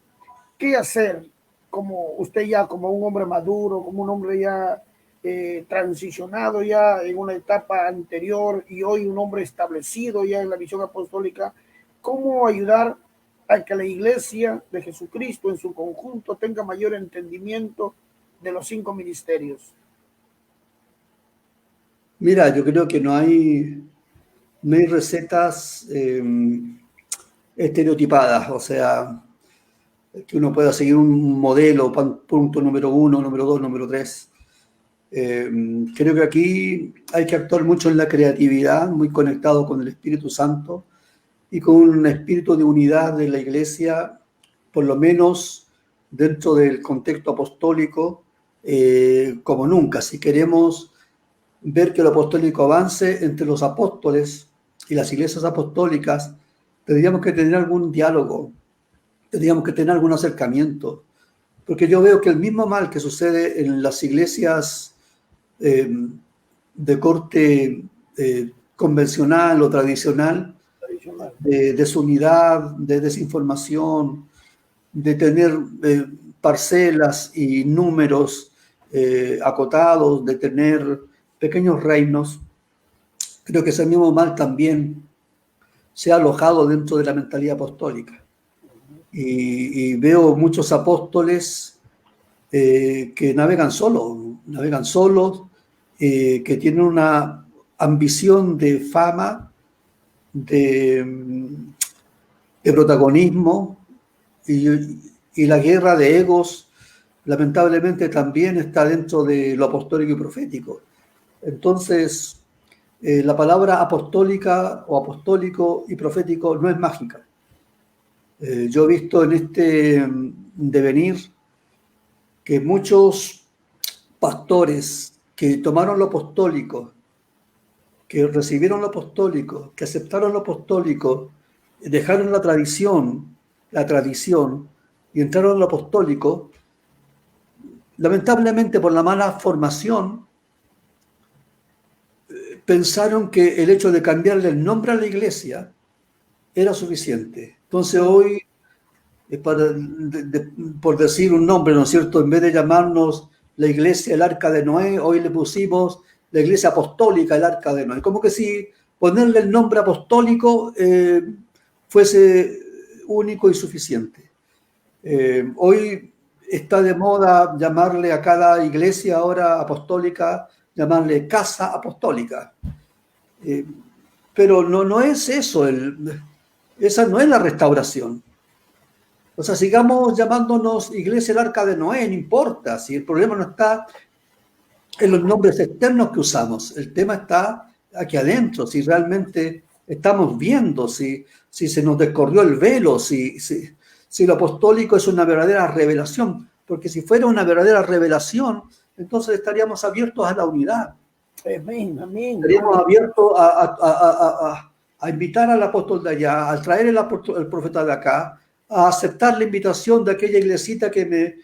¿qué hacer como usted ya, como un hombre maduro, como un hombre ya transicionado ya en una etapa anterior y hoy un hombre establecido ya en la visión apostólica? ¿Cómo ayudar a que la iglesia de Jesucristo en su conjunto tenga mayor entendimiento de los 5 ministerios? Mira, yo creo que no hay recetas estereotipadas, o sea, que uno pueda seguir un modelo, punto número 1, número 2, número 3. Creo que aquí hay que actuar mucho en la creatividad, muy conectado con el Espíritu Santo y con un espíritu de unidad de la iglesia, por lo menos dentro del contexto apostólico, como nunca. Si queremos ver que lo apostólico avance entre los apóstoles y las iglesias apostólicas, tendríamos que tener algún diálogo, tendríamos que tener algún acercamiento, porque yo veo que el mismo mal que sucede en las iglesias de corte convencional o tradicional, de desunidad, de desinformación, de tener parcelas y números acotados, de tener pequeños reinos, creo que ese mismo mal también se ha alojado dentro de la mentalidad apostólica. Y veo muchos apóstoles que navegan solos, que tienen una ambición de fama, de protagonismo, y la guerra de egos lamentablemente también está dentro de lo apostólico y profético. Entonces, la palabra apostólica o apostólico y profético no es mágica. Yo he visto en este devenir que muchos pastores que tomaron lo apostólico, que recibieron lo apostólico, que aceptaron lo apostólico, dejaron la tradición y entraron a lo apostólico, lamentablemente por la mala formación, pensaron que el hecho de cambiarle el nombre a la iglesia era suficiente. Entonces hoy, por decir un nombre, ¿no es cierto?, en vez de llamarnos la iglesia el Arca de Noé, hoy le pusimos la iglesia apostólica el Arca de Noé. Como que si ponerle el nombre apostólico fuese único y suficiente. Hoy está de moda llamarle a cada iglesia ahora apostólica, llamarle casa apostólica. Pero no es eso, esa no es la restauración. O sea, sigamos llamándonos iglesia el Arca de Noé, no importa, si el problema no está en los nombres externos que usamos, el tema está aquí adentro, si realmente estamos viendo, si se nos descorrió el velo, si lo apostólico es una verdadera revelación. porque si fuera una verdadera revelación, entonces estaríamos abiertos a la unidad. Amén, amén. Estaríamos abiertos a invitar al apóstol de allá, a traer el profeta de acá, a aceptar la invitación de aquella iglesita que me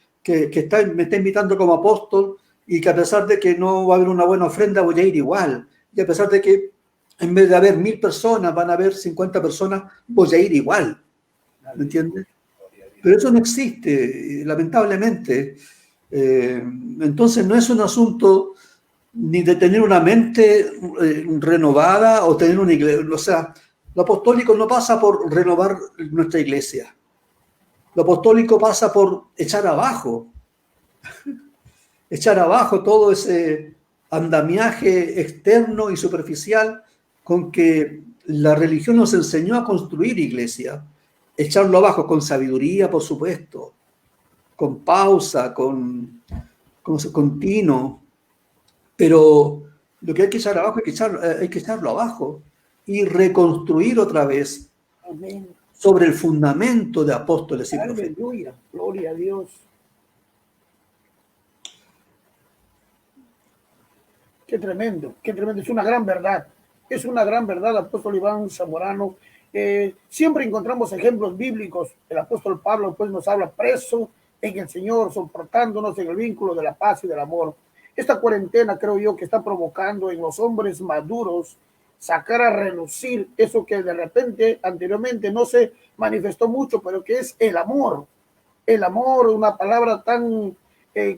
está invitando como apóstol, y que a pesar de que no va a haber una buena ofrenda, voy a ir igual. Y a pesar de que en vez de haber 1000 personas, van a haber 50 personas, voy a ir igual. ¿Me entiendes? Pero eso no existe, lamentablemente. Entonces no es un asunto ni de tener una mente renovada o tener una iglesia. O sea, lo apostólico no pasa por renovar nuestra iglesia. Lo apostólico pasa por echar abajo todo ese andamiaje externo y superficial con que la religión nos enseñó a construir iglesia. Echarlo abajo con sabiduría, por supuesto, con pausa, con continuo, pero lo que hay que echar abajo hay que echarlo abajo y reconstruir otra vez. Amén. Sobre el fundamento de apóstoles y profetas. Aleluya, gloria a Dios. Qué tremendo, es una gran verdad. Es una gran verdad, apóstol Iván Zamorano. Siempre encontramos ejemplos bíblicos. El apóstol Pablo pues nos habla preso en el Señor, soportándonos en el vínculo de la paz y del amor. Esta cuarentena creo yo que está provocando en los hombres maduros sacar a relucir eso que de repente anteriormente no se manifestó mucho, pero que es el amor. El amor, una palabra tan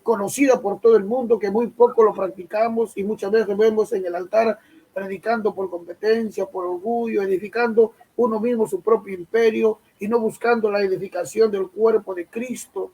conocida por todo el mundo que muy poco lo practicamos y muchas veces vemos en el altar predicando por competencia, por orgullo, edificando uno mismo su propio imperio y no buscando la edificación del cuerpo de Cristo.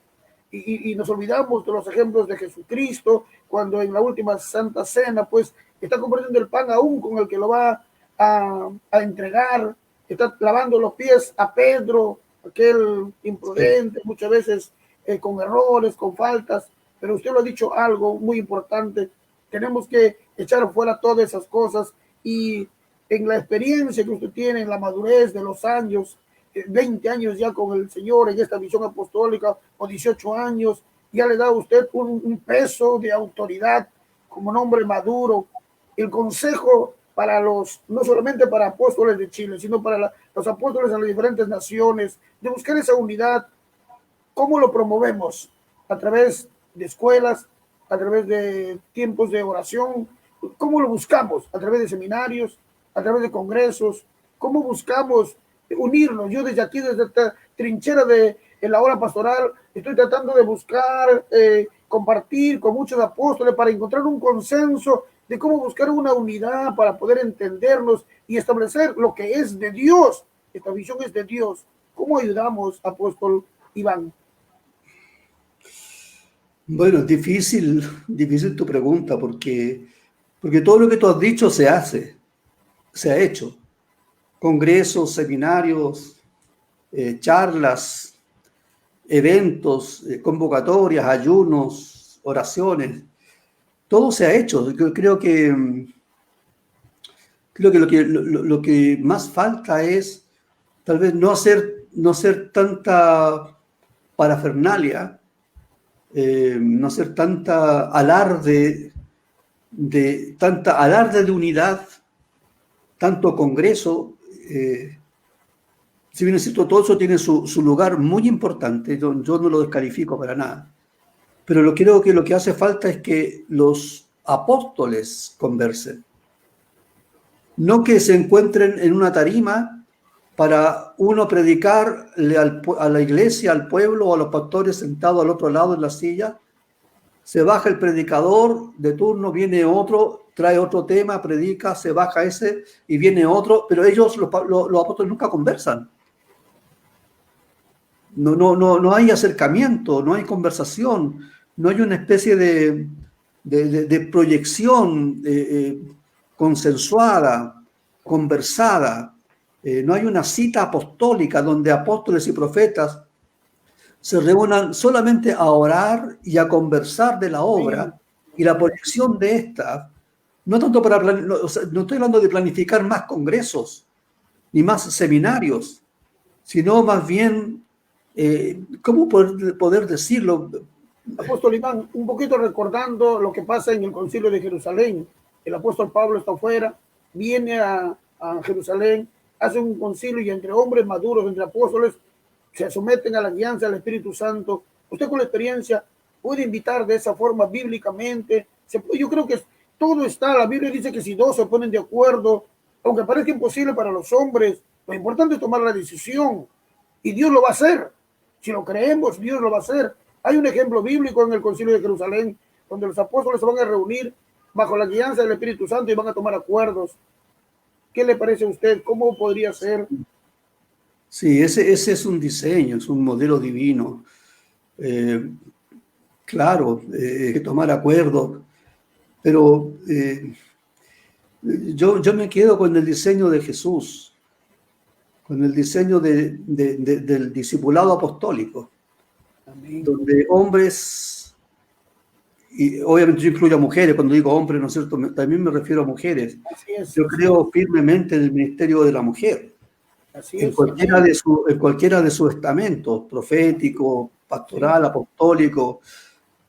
Y nos olvidamos de los ejemplos de Jesucristo cuando en la última Santa Cena pues está compartiendo el pan aún con el que lo va a entregar, está lavando los pies a Pedro, aquel imprudente, muchas veces con errores, con faltas, pero usted lo ha dicho algo muy importante, tenemos que echar fuera todas esas cosas y en la experiencia que usted tiene, en la madurez de los años, 20 años ya con el Señor en esta visión apostólica o 18 años, ya le da a usted un peso de autoridad como un hombre maduro. El consejo para los, no solamente para apóstoles de Chile, sino para los apóstoles de las diferentes naciones, de buscar esa unidad. ¿Cómo lo promovemos? A través de escuelas, a través de tiempos de oración. ¿Cómo lo buscamos? A través de seminarios, a través de congresos. ¿Cómo buscamos unirnos? Yo desde aquí, desde esta trinchera de la hora pastoral, estoy tratando de buscar, compartir con muchos apóstoles para encontrar un consenso de cómo buscar una unidad para poder entendernos y establecer lo que es de Dios. Esta visión es de Dios. ¿Cómo ayudamos, apóstol Iván? Bueno, difícil tu pregunta, porque todo lo que tú has dicho se ha hecho. Congresos, seminarios, charlas, eventos, convocatorias, ayunos, oraciones, todo se ha hecho. Creo que lo que más falta es tal vez no hacer tanta parafernalia, no hacer tanta alarde de unidad, tanto congreso. Si bien es cierto, todo eso tiene su lugar muy importante, yo no lo descalifico para nada, pero creo que lo que hace falta es que los apóstoles conversen, no que se encuentren en una tarima para uno predicarle a la iglesia, al pueblo o a los pastores sentados al otro lado en la silla. Se baja el predicador de turno, viene otro, trae otro tema, predica, se baja ese y viene otro, pero ellos, los apóstoles, nunca conversan. No hay acercamiento, no hay conversación, no hay una especie de proyección consensuada, conversada. No hay una cita apostólica donde apóstoles y profetas se reúnan solamente a orar y a conversar de la obra y la proyección de esta. No tanto no estoy hablando de planificar más congresos ni más seminarios, sino más bien, ¿cómo poder decirlo? Apóstol Iván, un poquito recordando lo que pasa en el Concilio de Jerusalén. El apóstol Pablo está afuera, viene a Jerusalén, hace un concilio y entre hombres maduros, entre apóstoles, se someten a la guianza del Espíritu Santo. Usted con la experiencia puede invitar de esa forma bíblicamente. Yo creo que todo está, la Biblia dice que si dos se ponen de acuerdo, aunque parezca imposible para los hombres, lo importante es tomar la decisión y Dios lo va a hacer. Si lo creemos, Dios lo va a hacer. Hay un ejemplo bíblico en el Concilio de Jerusalén, donde los apóstoles se van a reunir bajo la guianza del Espíritu Santo y van a tomar acuerdos. ¿Qué le parece a usted? ¿Cómo podría ser? Sí, ese es un diseño, es un modelo divino. Claro, hay que tomar acuerdos, pero yo me quedo con el diseño de Jesús, con el diseño del discipulado apostólico. Amén. Donde hombres, y obviamente yo incluyo a mujeres, cuando digo hombres, ¿no es cierto? También me refiero a mujeres. Yo creo firmemente en el ministerio de la mujer, en cualquiera de sus estamentos, profético, pastoral, apostólico,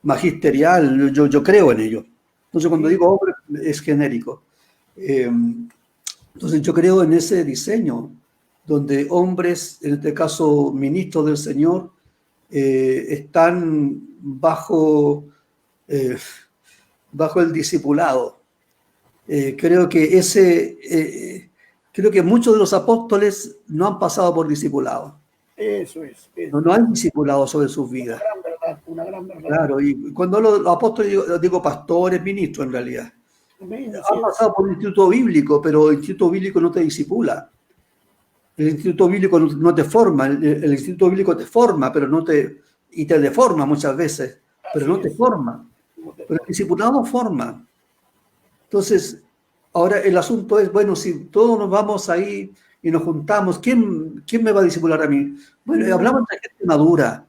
magisterial, yo creo en ello. Entonces cuando digo hombre es genérico. Entonces yo creo en ese diseño, donde hombres, en este caso ministros del Señor, están bajo el discipulado. Creo que muchos de los apóstoles no han pasado por discipulado. Eso. No han discipulado sobre sus vidas. Una gran verdad. Claro, y cuando los apóstoles, digo pastores, ministros en realidad, han pasado por el instituto bíblico, pero el instituto bíblico no te discipula. El instituto bíblico no te forma, el instituto bíblico te forma, pero y te deforma muchas veces, pero no te forma. Pero el discipulado no forma. Entonces, ahora el asunto es, bueno, si todos nos vamos ahí y nos juntamos, ¿quién me va a discipular a mí? Bueno, hablamos entre gente madura.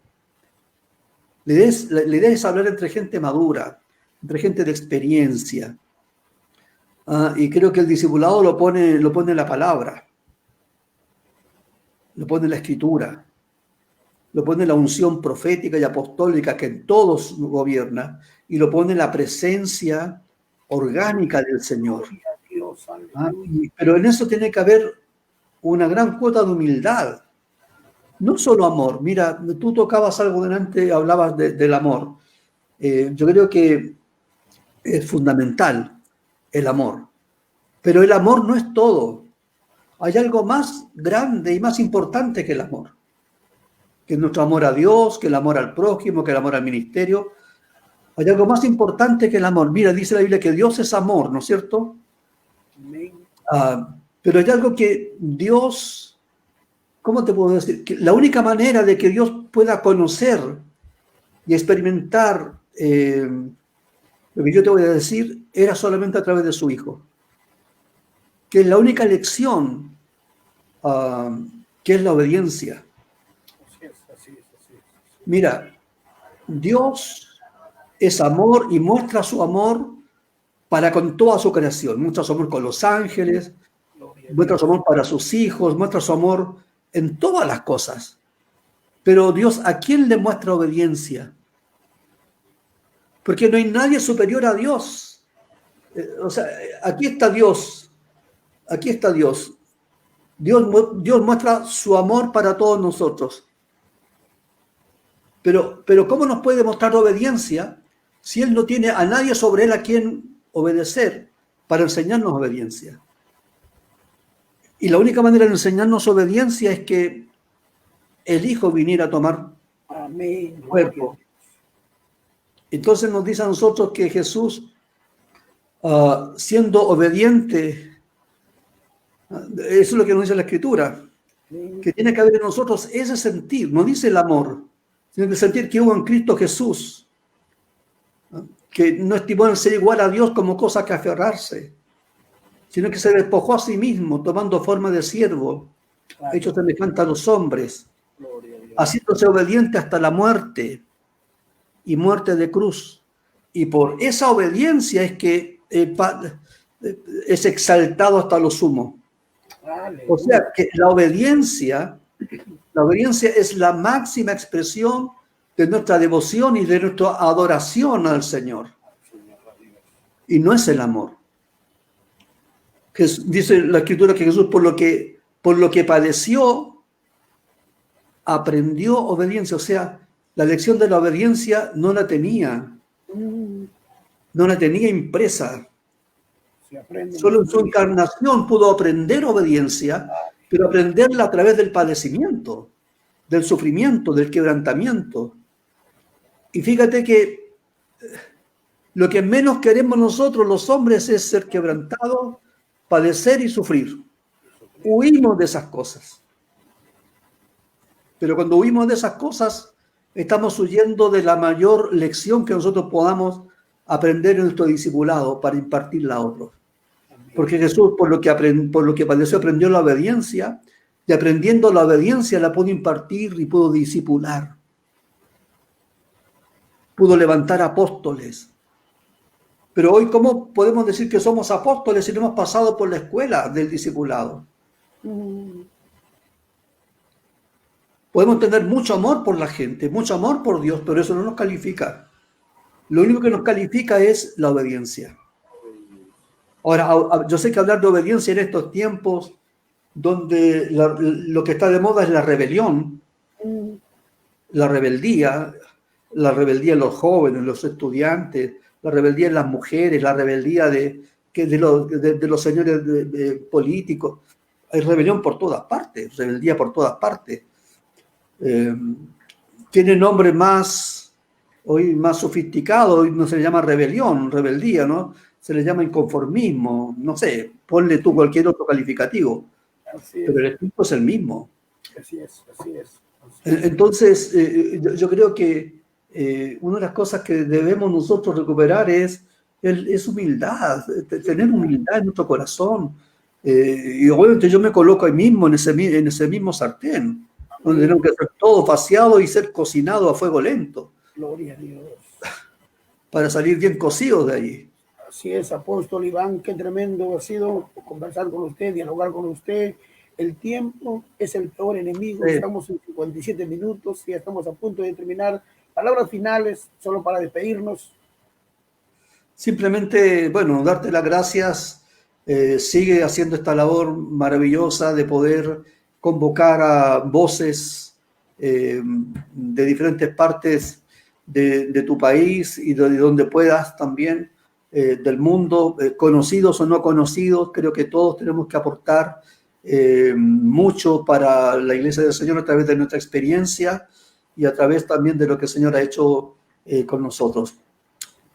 La idea es hablar entre gente madura, entre gente de experiencia. Y creo que el discipulado lo pone la palabra. Lo pone la escritura, lo pone la unción profética y apostólica que en todos gobierna, y lo pone la presencia orgánica del Señor. Pero en eso tiene que haber una gran cuota de humildad, no solo amor. Mira, tú tocabas algo delante, hablabas del amor. Yo creo que es fundamental el amor, pero el amor no es todo. Hay algo más grande y más importante que el amor, que es nuestro amor a Dios, que el amor al prójimo, que el amor al ministerio. Hay algo más importante que el amor. Mira, dice la Biblia que Dios es amor, ¿no es cierto? Pero hay algo que Dios, ¿cómo te puedo decir? Que la única manera de que Dios pueda conocer y experimentar lo que yo te voy a decir era solamente a través de su Hijo. Que es la única lección, que es la obediencia. Así es. Mira, Dios es amor y muestra su amor para con toda su creación. Muestra su amor con los ángeles, muestra su amor para sus hijos, muestra su amor en todas las cosas. Pero Dios, ¿a quién le muestra obediencia? Porque no hay nadie superior a Dios. O sea, aquí está Dios. Aquí está Dios. Dios muestra su amor para todos nosotros. Pero ¿cómo nos puede mostrar obediencia si Él no tiene a nadie sobre Él a quien obedecer para enseñarnos obediencia? Y la única manera de enseñarnos obediencia es que el Hijo viniera a tomar cuerpo. Entonces nos dice a nosotros que Jesús, siendo obediente, eso es lo que nos dice la Escritura, que tiene que haber en nosotros ese sentir, no dice el amor, sino el sentir que hubo en Cristo Jesús, que no estimó el ser igual a Dios como cosa que aferrarse, sino que se despojó a sí mismo, tomando forma de siervo, hecho semejante a los hombres, haciéndose obediente hasta la muerte y muerte de cruz. Y por esa obediencia es que es exaltado hasta lo sumo. O sea que la obediencia es la máxima expresión de nuestra devoción y de nuestra adoración al Señor. Y no es el amor. Dice la Escritura que Jesús, por lo que padeció, aprendió obediencia. O sea, la lección de la obediencia no la tenía impresa. Solo en su encarnación pudo aprender obediencia, pero aprenderla a través del padecimiento, del sufrimiento, del quebrantamiento. Y fíjate que lo que menos queremos nosotros los hombres es ser quebrantados, padecer y sufrir. Huimos de esas cosas. Pero cuando huimos de esas cosas, estamos huyendo de la mayor lección que nosotros podamos aprender en nuestro discipulado para impartirla a otros. Porque Jesús, por lo que padeció, aprendió la obediencia, y aprendiendo la obediencia la pudo impartir y pudo discipular. Pudo levantar apóstoles. Pero hoy, ¿cómo podemos decir que somos apóstoles si no hemos pasado por la escuela del discipulado? Podemos tener mucho amor por la gente, mucho amor por Dios, pero eso no nos califica. Lo único que nos califica es la obediencia. Ahora, yo sé que hablar de obediencia en estos tiempos donde lo que está de moda es la rebelión, la rebeldía en los jóvenes, los estudiantes, la rebeldía en las mujeres, la rebeldía de los señores políticos. Hay rebelión por todas partes, rebeldía por todas partes. Tiene nombre hoy más sofisticado, hoy no se le llama rebelión, rebeldía, ¿no? Se le llama inconformismo, no sé, ponle tú cualquier otro calificativo, pero el espíritu es el mismo. Así es. Entonces, yo creo que una de las cosas que debemos nosotros recuperar es humildad, tener humildad en nuestro corazón. Y obviamente yo me coloco ahí mismo, en ese mismo sartén, donde tenemos que hacer todo vaciado y ser cocinado a fuego lento. Gloria a Dios. Para salir bien cocidos de allí. Así es, apóstol Iván, qué tremendo ha sido conversar con usted, dialogar con usted. El tiempo es el peor enemigo. Sí. Estamos en 57 minutos y estamos a punto de terminar. Palabras finales, solo para despedirnos. Simplemente, bueno, darte las gracias. Sigue haciendo esta labor maravillosa de poder convocar a voces de diferentes partes de tu país y de donde puedas también, del mundo, conocidos o no conocidos. Creo que todos tenemos que aportar mucho para la Iglesia del Señor a través de nuestra experiencia y a través también de lo que el Señor ha hecho con nosotros.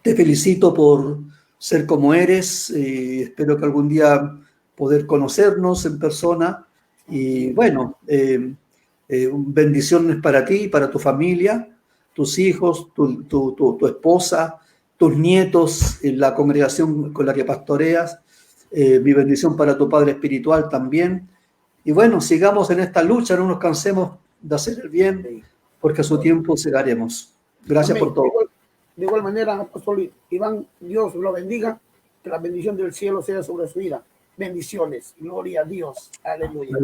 Te felicito por ser como eres y espero que algún día poder conocernos en persona. Y bueno, bendiciones para ti, para tu familia, tus hijos, tu esposa, tus nietos, la congregación con la que pastoreas. Mi bendición para tu Padre espiritual también. Y bueno, sigamos en esta lucha, no nos cansemos de hacer el bien, porque a su tiempo llegaremos. Gracias por todo. De igual manera, apóstol Iván, Dios lo bendiga, que la bendición del cielo sea sobre su vida. Bendiciones, gloria a Dios, aleluya.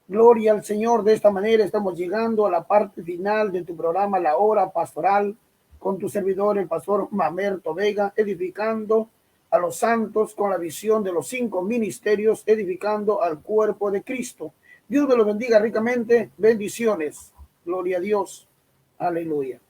Gloria al Señor. De esta manera estamos llegando a la parte final de tu programa, La Hora Pastoral, con tu servidor, el pastor Mamerto Vega, edificando a los santos con la visión de los 5 ministerios, edificando al cuerpo de Cristo. Dios me lo bendiga ricamente. Bendiciones. Gloria a Dios. Aleluya.